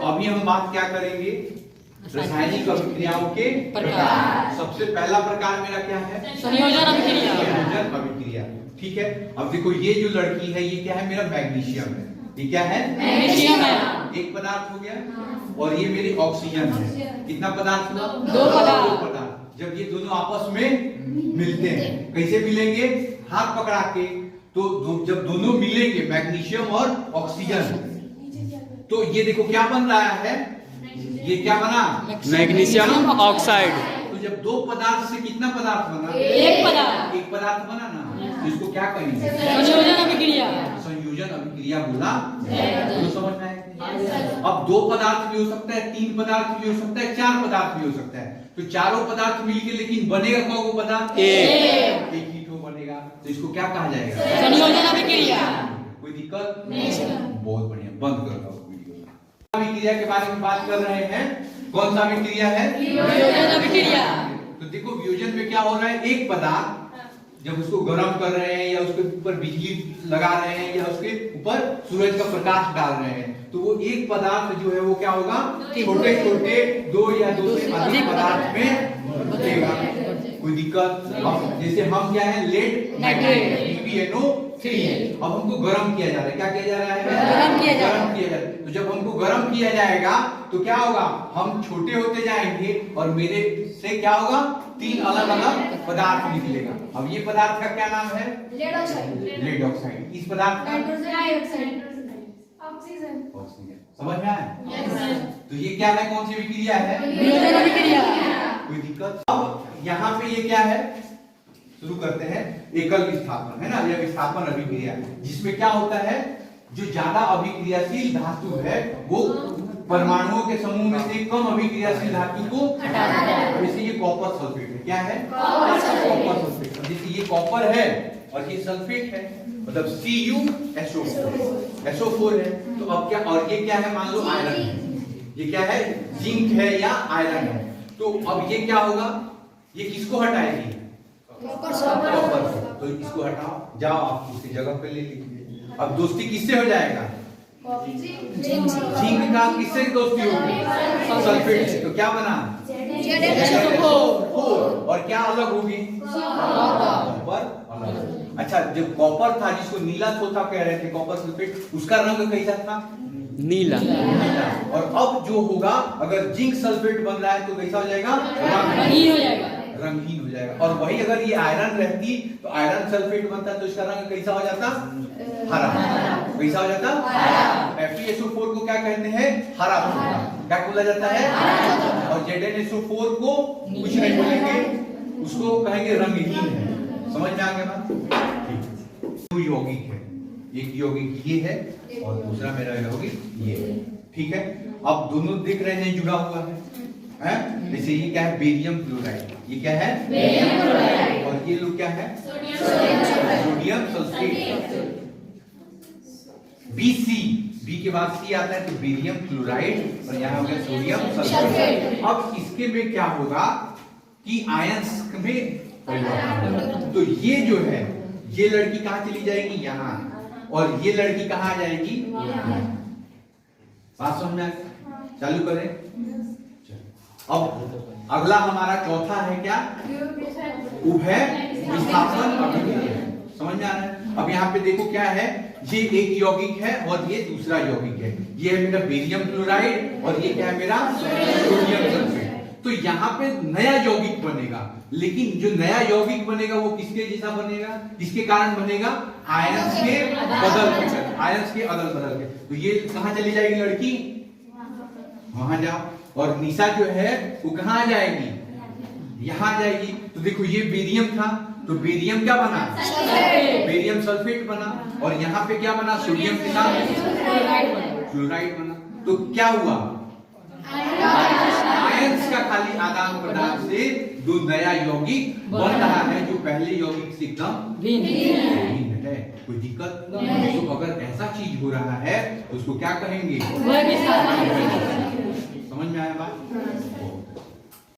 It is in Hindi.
अभी हम बात क्या करेंगे, रासायनिक अभिक्रियाओं के प्रकार। सबसे पहला प्रकार मेरा क्या है, संयोजन अभिक्रिया। संयोजन अभिक्रिया। ठीक है, अब देखो ये जो लड़की है ये क्या है, मेरा मैग्नीशियम है। ये क्या है, मैग्नीशियम है। एक पदार्थ हो गया, और ये मेरी ऑक्सीजन है। कितना पदार्थ हुआ, दो पदार्थ। दो पदार्थ। जब ये दोनों आपस में मिलते हैं, कैसे मिलेंगे, हाथ पकड़ा के। तो जब दोनों मिलेंगे मैग्नीशियम और ऑक्सीजन, तो ये देखो क्या बन रहा है, ये क्या बना, मैग्नीशियम ऑक्साइड। तो जब दो पदार्थ से कितना पदार्थ बना, एक पदार्थ। एक पदार्थ बना ना, तो इसको क्या कहेंगे, संयोजन अभिक्रिया। संयोजन अभिक्रिया बोला। तो समझ में आया? अब दो पदार्थ भी हो सकता है, तीन पदार्थ भी हो सकता है, चार पदार्थ भी हो सकता है। तो चारों पदार्थ मिलके लेकिन बनेगा कौन को पदार्थ, एक ही तो बनेगा। तो इसको क्या कहा जाएगा, संयोजन अभिक्रिया। कोई दिक्कत नहीं? बहुत बढ़िया, बंद कर दो वीडियो। अभिक्रिया के बारे में बात कर रहे हैं। कौन सा अभिक्रिया है, वियोजन अभिक्रिया। तो देखो वियोजन में क्या हो रहा है, एक पदार्थ जब उसको गर्म कर रहे हैं या उसके ऊपर बिजली लगा रहे हैं या उसके ऊपर सूरज का प्रकाश डाल रहे हैं, तो वो एक पदार्थ जो है वो क्या होगा, छोटे छोटे दो या दो से अधिक पदार्थ में बचेगा। कोई दिक्कत? जैसे हम क्या है, लेड नाइट्रेट PbNO3। अब हमको गर्म किया जा रहा है, क्या किया जा रहा है, गर्म किया जा रहा है। गर्म किया जा रहा है। तो जब हमको गर्म किया जाएगा तो क्या होगा, हम छोटे होते जाएंगे और मेरे से क्या होगा, तीन अलग अलग पदार्थ निकलेगा। अब ये पदार्थ का क्या नाम है, लेड ऑक्साइड। Lead oxide. इस पदार्थ का नाइट्रोजन डाइऑक्साइड, ऑक्सीजन। ऑक्सीजन। समझ में आया? तो ये क्या है, कौन सी अभिक्रिया है, वियोजन अभिक्रिया। कोई दिक्कत? अब यहाँ पे ये क्या है, शुरू करते हैं। एकल विस्थापन है ना, यह विस्थापन अभिक्रिया, जिसमें क्या होता है, जो ज्यादा अभिक्रियाशील धातु है वो परमाणुओं के समूह में से कम अभिक्रियाशील धातु को हटा देता है। जैसे ये कॉपर सल्फेट है, क्या है, कॉपर सल्फेट। जैसे ये कॉपर है और ये सल्फेट है, मतलब CuSO4 है। तो अब क्या, और ये क्या है, मान लो आयरन, ये क्या है, जिंक है या आयरन है। तो अब ये क्या होगा, ये किसको हटाएगी, कॉपर। तो इसको हटाओ, जाओ आप उसकी जगह पे ले लीजिए। अब दोस्ती किससे हो जाएगा, जिंक का किससे दोस्ती होगी, सल्फेट से। तो क्या बना, और क्या अलग होगी, कॉपर अलग। अच्छा, जब कॉपर था जिसको नीला सोता कह रहे थे, कॉपर सल्फेट, उसका रंग कैसा था, नीला। और अब जो होगा, अगर जिंक सल्फेट बन रहा है तो कैसा हो जाएगा, रंगीन हो जाएगा, रंगीन हो जाएगा। और वही अगर ये आयरन रहती तो आयरन सल्फेट बनता तो इसका रंग कैसा हो जाता, हरा। कैसा हो जाता, FeSO4 को क्या कहते हैं, हरा सोना। क्या बोला जाता है, और ZnSO4 को कुछ नहीं बोलेंगे, उसको कहेंगे रंगहीन है। समझ में आ गया बात? दो यौगिक है, एक यौगिक ये है और दूसरा मेरा यौगिक ये है। ठीक है, अब दोनों दिख रहे हैं, जुड़ा हुआ है। जैसे ये क्या है, बेरियम क्लोराइड। ये क्या है, बेरियम क्लोराइड। और ये लोग क्या है, सोडियम सल्फेट। BC, B के बाद C आता है, तो बेरियम क्लोराइड, और यहाँ हो गया सोडियम सल्फेट। अब इसके में क्या होगा कि आयंस में परिवर्तन होगा। तो ये जो है, ये लड़की कहाँ चली जाएगी, यहाँ, और ये लड़की कहाँ आ जाएगी, बात समझ में आ गई? चालू करें। अब अगला हमारा चौथा है क्या, उभय विस्थापन अभिक्रिया। समझ में आ रहा है? अब यहाँ पे देखो क्या है, ये एक यौगिक है और ये दूसरा यौगिक है। ये है मेरा बेरियम क्लोराइड और ये क्या है मेरा सोडियम सल्फेट। तो यहाँ पे नया यौगिक बनेगा, लेकिन जो नया यौगिक बनेगा वो किसके जैसा बनेगा, किसके कारण बनेगा, आयंस के बदल के, आयंस के अदल बदल के। तो ये कहाँ चली जाएगी लड़की, वहां जाओ, और निशा जो है वो कहाँ आ जाएगी, यहाँ आ जाएगी। तो देखो ये बेरियम था, तो बेरियम क्या बना, बेरियम सल्फेट बना, और यहाँ पे क्या बना, सोडियम के साथ क्लोराइड बना। तो क्या हुआ, आयंस का खाली आदान प्रदान से दो नया यौगिक बन रहा है, जो पहले यौगिक से एकदम भिन्न है। कोई दिक्कत? तो अगर ऐसा चीज हो रहा है तो उसको क्या कहेंगे, समझ में आया बात?